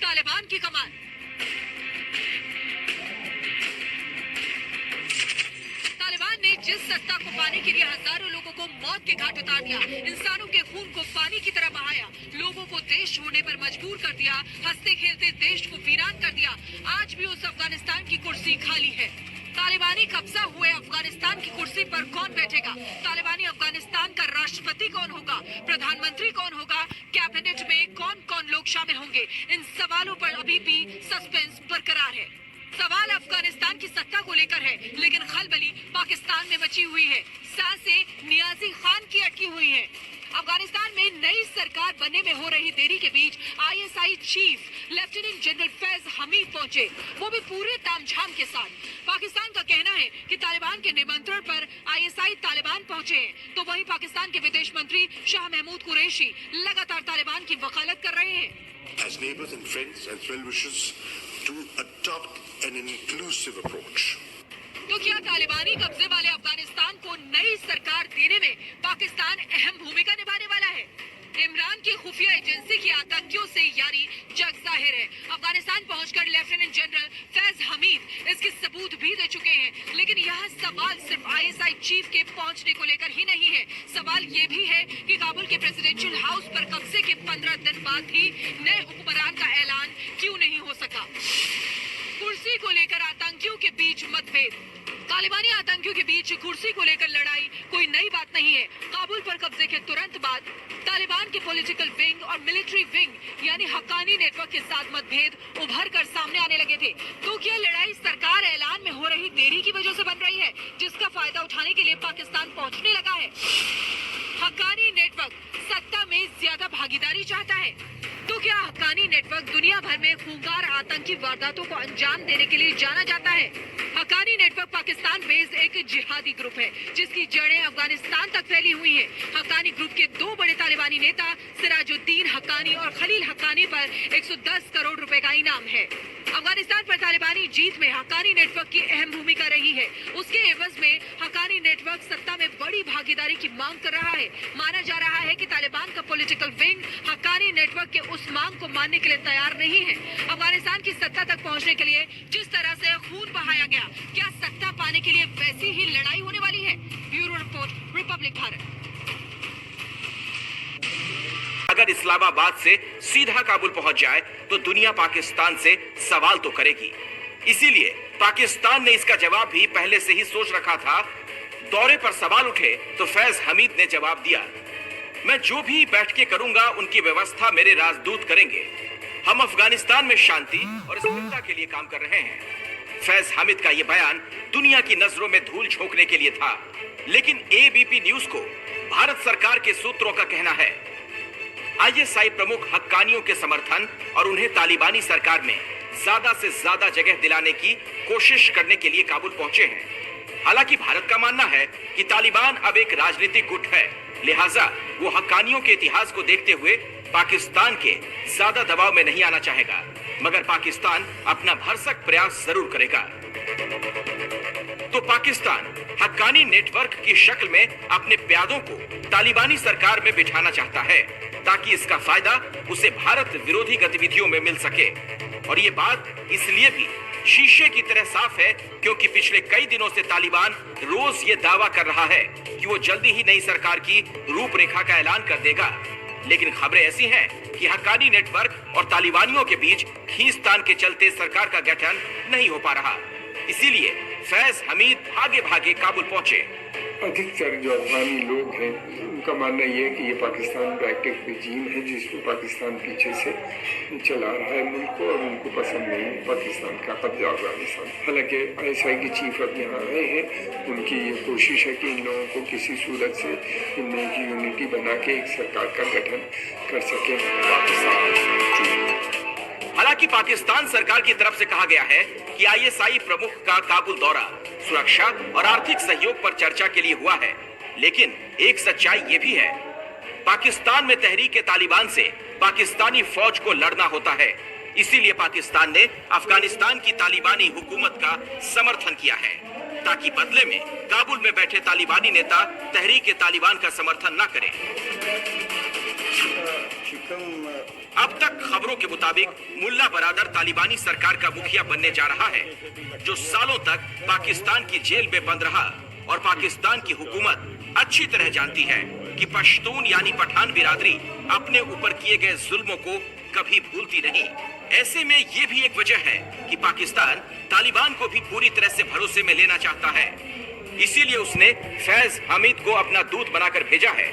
तालिबान की कमान। तालिबान ने जिस सत्ता को पाने के लिए हजारों लोगों को मौत के घाट उतार दिया, इंसानों के खून को पानी की तरह बहाया, लोगों को देश छोड़ने पर मजबूर कर दिया, हंसते खेलते देश को वीरान कर दिया, आज भी उस अफगानिस्तान की कुर्सी खाली है। तालिबानी कब्जा हुए अफगानिस्तान की कुर्सी पर कौन बैठेगा? तालिबानी अफगानिस्तान का राष्ट्रपति कौन होगा? प्रधानमंत्री कौन होगा? कैबिनेट में कौन कौन लोग शामिल होंगे? इन सवालों पर अभी भी सस्पेंस बरकरार है। सवाल अफगानिस्तान की सत्ता को लेकर है, लेकिन खलबली पाकिस्तान में मची हुई है। सांसें नियाजी खान की अटकी हुई है। अफगानिस्तान में नई सरकार बनने में हो रही देरी के बीच ISI chief lieutenant general Faiz Hameed पहुंचे, वो भी पूरे तामझाम के साथ। पाकिस्तान का कहना है कि तालिबान के निमंत्रण पर आईएसआई तालिबान पहुंचे हैं, तो वहीं पाकिस्तान के विदेश मंत्री शाह महमूद कुरैशी लगातार तालिबान की वकालत कर रहे हैं। As neighbors and friends and well-wishers to adopt an inclusive approach. तो क्या तालिबानी कब्जे वाले अफगानिस्तान को नई सरकार देने में पाकिस्तान अहम भूमिका निभाने वाला है? इमरान की खुफिया एजेंसी की आतंकियों से यारी जग जाहिर है। अफगानिस्तान पहुंचकर लेफ्टिनेंट जनरल फैज हमीद इसके सबूत भी दे चुके हैं, लेकिन यह सवाल सिर्फ आईएसआई चीफ के पहुंचने को लेकर ही नहीं है। सवाल ये भी है कि काबुल के प्रेसिडेंशियल हाउस पर कब्जे के 15 दिन बाद भी नए हुक्मरान का ऐलान क्यों नहीं हो सका? कुर्सी को लेकर आतंकियों के बीच मतभेद। तालिबानी आतंकियों के बीच कुर्सी को लेकर लड़ाई कोई नई बात नहीं है। काबुल पर कब्जे के तुरंत बाद तालिबान के पॉलिटिकल विंग और मिलिट्री विंग यानी हक्कानी नेटवर्क के साथ मतभेद उभर कर सामने आने लगे थे। तो क्या लड़ाई सरकार ऐलान में हो रही देरी की वजह से बन रही है, जिसका फायदा उठाने के लिए पाकिस्तान पहुंचने लगा है? हक्कानी नेटवर्क सत्ता में ज्यादा भागीदारी चाहता है, तो क्या हक्कानी नेटवर्क दुनिया भर में खूंखार आतंकी वारदातों को अंजाम देने के लिए जाना जाता है? हक्कानी नेटवर्क पाकिस्तान बेस्ड एक जिहादी ग्रुप है, जिसकी जड़ें अफगानिस्तान तक फैली हुई हैं। हक्कानी ग्रुप के दो बड़े तालिबानी नेता सिराजुद्दीन हक्कानी और खलील हक्कानी पर 110 करोड़ रुपए का इनाम है। अफगानिस्तान पर तालिबानी जीत में हक्कानी नेटवर्क की अहम भूमिका रही है। उसके एवज में हक्कानी नेटवर्क सत्ता में बड़ी भागीदारी की मांग कर रहा है। माना जा रहा है कि तालिबान का पॉलिटिकल विंग हक्कानी नेटवर्क के उस मांग को मानने के लिए तैयार नहीं है। अफगानिस्तान की सत्ता तक पहुंचने के लिए जिस तरह से खून बहाया गया, क्या सत्ता पाने के लिए वैसी ही लड़ाई होने वाली है? Bureau report, Republic Bharat. अगर इस्लामाबाद से सीधा काबुल पहुंच जाए तो दुनिया पाकिस्तान से सवाल तो करेगी। इसीलिए पाकिस्तान ने इसका जवाब भी पहले से ही सोच रखा था। दौरे पर सवाल उठे तो फैज हमीद ने जवाब दिया, मैं जो भी बैठ के करूंगा उनकी व्यवस्था मेरे राजदूत करेंगे। हम अफगानिस्तान में शांति और स्थिरता के लिए काम कर रहे हैं। फैज हामिद का यह बयान दुनिया की नजरों में धूल झोंकने के लिए था, लेकिन एबीपी न्यूज को भारत सरकार के सूत्रों का कहना है आईएसआई प्रमुख हक्कानियों के समर्थन और उन्हें तालिबानी सरकार में ज्यादा से ज्यादा जगह दिलाने की कोशिश करने के लिए काबुल पहुंचे हैं। हालांकि भारत का मानना है कि तालिबान अब एक राजनीतिक गुट है, लिहाजा वो हक्कानियों के इतिहास को देखते हुए पाकिस्तान के ज्यादा दबाव में नहीं आना चाहेगा, मगर पाकिस्तान अपना भरसक प्रयास जरूर करेगा। तो पाकिस्तान हक्कानी नेटवर्क की शक्ल में अपने प्यादों को तालिबानी सरकार में बिठाना चाहता है, ताकि इसका फायदा उसे भारत विरोधी गतिविधियों में मिल सके। और ये बात इसलिए भी शीशे की तरह साफ है क्योंकि पिछले कई दिनों से तालिबान रोज ये दावा कर रहा है कि वो जल्दी ही नई सरकार की रूपरेखा का ऐलान कर देगा। लेकिन खबरें ऐसी हैं कि हक्कानी नेटवर्क और तालिबानियों के बीच खींचतान के चलते सरकार का गठन नहीं हो पा रहा। इसीलिए फैज हमीद भागे भागे काबुल पहुंचे। अधिकतर जो अफगानी लोग हैं उनका मानना यह है कि ये पाकिस्तान का एक रजीम है जिसको पाकिस्तान पीछे से चला रहा है मुल्क को, और उनको पसंद नहीं है पाकिस्तान का कब्जा अफगानिस्तान। हालांकि आईएसआई के चीफ अब यहाँ आए हैं, उनकी ये कोशिश है कि इन लोगों को किसी सूरत से इन लोगों की यूनिटी बना के एक सरकार का गठन कर सके पाकिस्तान। हालांकि पाकिस्तान सरकार की तरफ से कहा गया है कि आईएसआई प्रमुख का काबुल दौरा सुरक्षा और आर्थिक सहयोग पर चर्चा के लिए हुआ है, लेकिन एक सच्चाई ये भी है, पाकिस्तान में तहरीक-ए-तालिबान से पाकिस्तानी फौज को लड़ना होता है। इसीलिए पाकिस्तान ने अफगानिस्तान की तालिबानी हुकूमत का समर्थन किया है, ताकि बदले में काबुल में बैठे तालिबानी नेता तहरीक-ए-तालिबान का समर्थन न करें। अब तक खबरों के मुताबिक मुल्ला बरादर तालिबानी सरकार का मुखिया बनने जा रहा है, जो सालों तक पाकिस्तान की जेल में बंद रहा और पाकिस्तान की हुकूमत अच्छी तरह जानती है कि पश्तून यानी पठान बिरादरी अपने ऊपर किए गए जुल्मों को कभी भूलती नहीं। ऐसे में ये भी एक वजह है कि पाकिस्तान तालिबान को भी पूरी तरह से भरोसे में लेना चाहता है। इसीलिए उसने फैज हामिद को अपना दूत बनाकर भेजा है।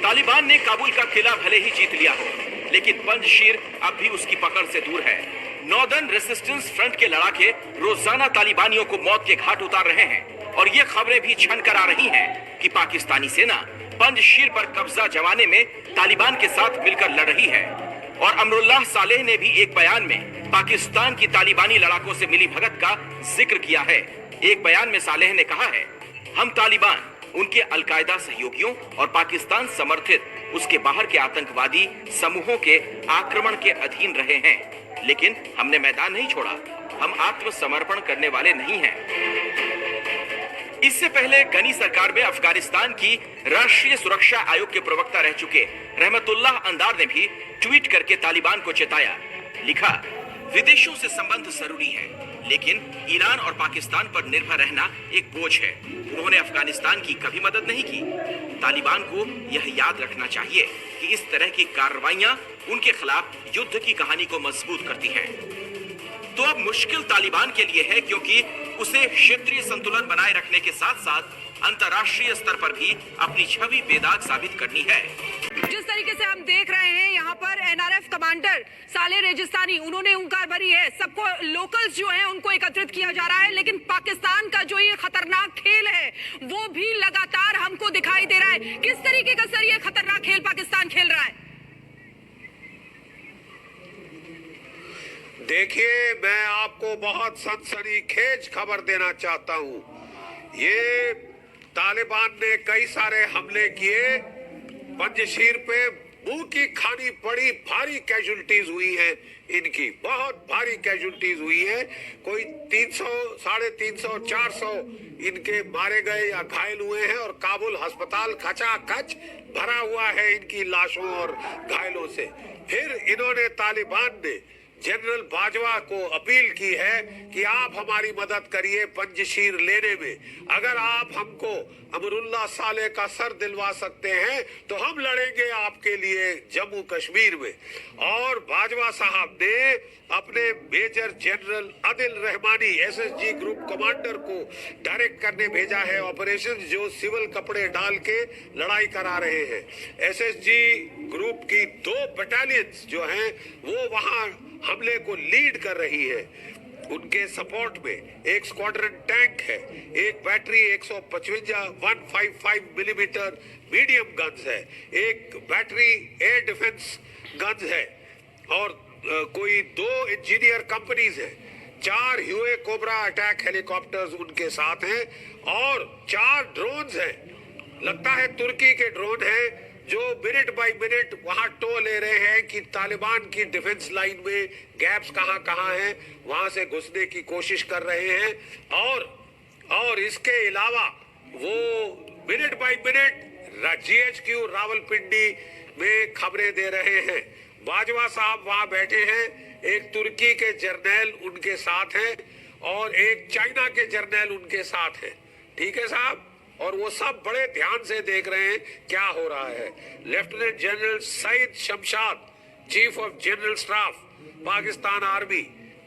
तालिबान ने काबुल का किला भले ही जीत लिया हो, लेकिन पंजशीर अब भी उसकी पकड़ से दूर है। नॉर्दर्न रेसिस्टेंस फ्रंट के लड़ाके रोजाना तालिबानियों को मौत के घाट उतार रहे हैं और ये खबरें भी छन कर आ रही हैं कि पाकिस्तानी सेना पंजशीर पर कब्जा जमाने में तालिबान के साथ मिलकर लड़ रही है। और अमरुल्लाह सालेह ने भी एक बयान में पाकिस्तान की तालिबानी लड़ाकों से मिली भगत का जिक्र किया है। एक बयान में सालेह ने कहा है, हम तालिबान, उनके अलकायदा सहयोगियों और पाकिस्तान समर्थित उसके बाहर के आतंकवादी समूहों के आक्रमण के अधीन रहे हैं, लेकिन हमने मैदान नहीं छोड़ा। हम आत्मसमर्पण करने वाले नहीं हैं। इससे पहले गनी सरकार में अफगानिस्तान की राष्ट्रीय सुरक्षा आयोग के प्रवक्ता रह चुके रहमतुल्लाह अंदार ने भी ट्वीट करके तालिबान को चेताया। लिखा, विदेशों से संबंध जरूरी है, लेकिन ईरान और पाकिस्तान पर निर्भर रहना एक बोझ है। उन्होंने अफगानिस्तान की कभी मदद नहीं की। तालिबान को यह याद रखना चाहिए कि इस तरह की कार्रवाइयां उनके खिलाफ युद्ध की कहानी को मजबूत करती हैं। तो अब मुश्किल तालिबान के लिए है, क्योंकि उसे क्षेत्रीय संतुलन बनाए रखने के साथ साथ अंतर्राष्ट्रीय स्तर पर भी अपनी छवि बेदाग साबित करनी है। जिस तरीके से हम देख रहे हैं यहाँ पर एनआरएफ कमांडर साले रेगिस्तानी, उन्होंने हुंकार भरी है। सबको लोकल्स जो हैं उनको एकत्रित किया जा रहा है, लेकिन पाकिस्तान का जो ये खतरनाक खेल है वो भी लगातार हमको दिखाई दे रहा है। किस तरीके का सर ये खतरनाक खेल पाकिस्तान खेल रहा है? देखिए, मैं आपको बहुत सनसनीखेज खबर देना चाहता हूं। ये तालिबान ने कई सारे हमले किए, पंजशीर पे मुंह की खानी पड़ी, भारी कैजुअल्टीज हुई हैं इनकी, बहुत भारी कैजुअल्टीज हुई है। कोई 300, 350, 400 इनके मारे गए या घायल हुए हैं और काबुल अस्पताल खचाखच भरा हुआ है इनकी लाशों और घायलों से। फिर इन्होंने, तालिबान ने जनरल बाजवा को अपील की है कि आप हमारी मदद करिए पंजशीर लेने में। अगर आप हमको अमरुल्लाह साले का सर दिलवा सकते हैं तो हम लड़ेंगे आपके लिए जम्मू कश्मीर में। और बाजवा साहब ने अपने major general Adil Rahmani SSG group commander को डायरेक्ट करने भेजा है ऑपरेशन, जो सिविल कपड़े डाल के लड़ाई करा रहे हैं। एसएसजी ग्रुप की 2 बटालियंस जो हैं वो वहां हमले को लीड कर रही है। उनके सपोर्ट में एक स्क्वाड्रन टैंक है, एक बैटरी 155 मिलीमीटर मीडियम गन्स है, एक बैटरी एयर डिफेंस गन्स है और कोई 2 इंजीनियर कंपनीज है। 4 ह्यूए कोबरा अटैक हेलीकॉप्टर्स उनके साथ हैं और 4 ड्रोन्स हैं। लगता है तुर्की के ड्रोन हैं जो मिनट बाय मिनट वहां टो ले रहे हैं कि तालिबान की डिफेंस लाइन में गैप्स कहां हैं, वहां से घुसने की कोशिश कर रहे हैं। और इसके अलावा वो minute by minute GHQ Rawalpindi में खबरें दे रहे हैं। बाजवा साहब वहां बैठे हैं, एक तुर्की के जर्नैल उनके साथ हैं और एक चाइना के जर्नैल उनके साथ हैं। ठीक है साहब, और वो सब बड़े ध्यान से देख रहे हैं क्या हो रहा है। Lieutenant general Saeed Shamshad, chief of general staff Pakistan army,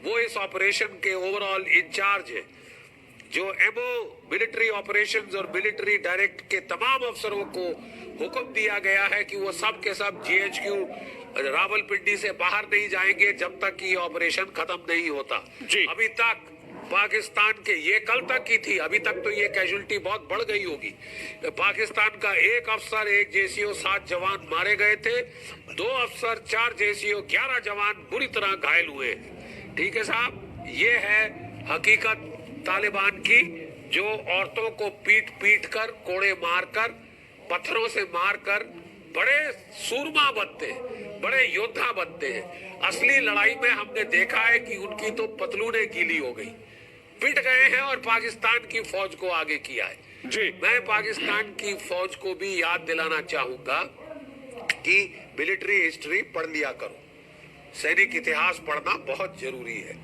वो इस ऑपरेशन के ओवरऑल इंचार्ज है। जो एमओ मिलिट्री ऑपरेशंस और मिलिट्री डायरेक्ट के तमाम अफसरों को हुक्म दिया गया है कि वो सब के सब जीएचक्यू रावलपिंडी से बाहर नहीं जाएंगे जब तक कि ये ऑपरेशन खत्म नहीं होता। अभी तक पाकिस्तान के, ये कल तक की थी, अभी तक तो ये कैजुअल्टी बहुत बढ़ गई होगी। पाकिस्तान का 1 अफसर, 1 जेसीओ, 7 जवान मारे गए थे, 2 अफसर, 4 जेसीओ, 11 जवान बुरी तरह घायल हुए। ठीक है साहब, ये है हकीकत तालिबान की, जो औरतों को पीट कर, कोड़े मारकर, पत्थरों से मारकर बड़े सूरमा बनते हैं, बड़े योद्धा बनते हैं। असली लड़ाई में हमने देखा है कि उनकी तो पतलूनें गीली हो गई, पिट गए हैं और पाकिस्तान की फौज को आगे किया है। जी, मैं पाकिस्तान की फौज को भी याद दिलाना चाहूंगा की मिलिट्री हिस्ट्री पढ़ लिया करो। सैनिक इतिहास पढ़ना बहुत जरूरी है,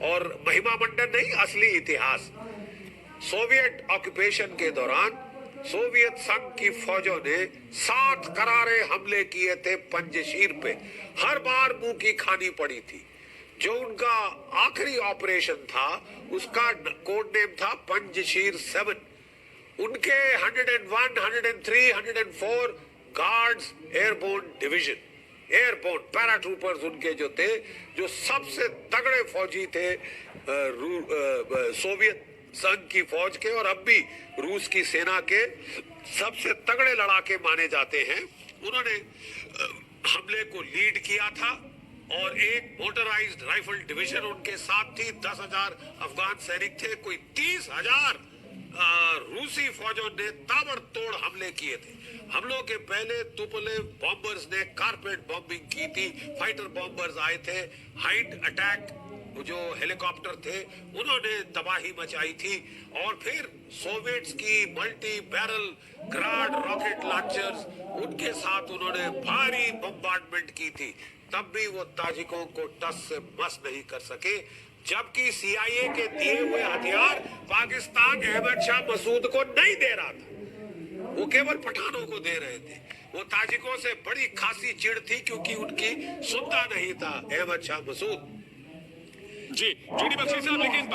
और महिमा मंडन नहीं, असली इतिहास। सोवियत ऑक्यूपेशन के दौरान सोवियत संघ की फौजों ने 7 करारे हमले किए थे पंजशीर पे। हर बार मुंह की खानी पड़ी थी। जो उनका आखिरी ऑपरेशन था उसका कोड नेम था पंजशीर 7। उनके 101, 103, 104 guards airborne division, airborne paratroopers उनके जो थे, जो सबसे तगड़े फौजी थे सोवियत संघ की फौज के, और अब भी रूस की सेना के सबसे तगड़े लड़ाके माने जाते हैं। उन्होंने हमले को लीड किया था, और एक मोटराइज्ड राइफल डिवीजन उनके साथ थी। 10,000 अफगान सैनिक थे। कोई 30,000 रूसी फौजों ने ताबड़तोड़ हमले किए थे। हमलों के पहले तुपोलेव बॉम्बर्स ने कारपेट बॉम्बिंग की थी। फाइटर बॉम्बर्स आए थे। हाइट अटैक जो हेलीकॉप्टर थे उन्होंने तबाही मचाई थी। और फिर सोवियट्स की multi barrel grad rocket launchers, उनके साथ उन्होंने भारी बम्बार्डमेंट की थी। तब भी वो ताजिकों को टस से मस नहीं कर सके, जबकि सीआईए के दिए हुए हथियार पाकिस्तान अहमद शाह मसूद को नहीं दे रहा था, वो केवल पठानों को दे रहे थे। वो ताजिकों से बड़ी खासी चिढ़ थी, क्योंकि उनकी सुनता नहीं था अहमद शाह मसूद। जी, बख्शी साहब, लेकिन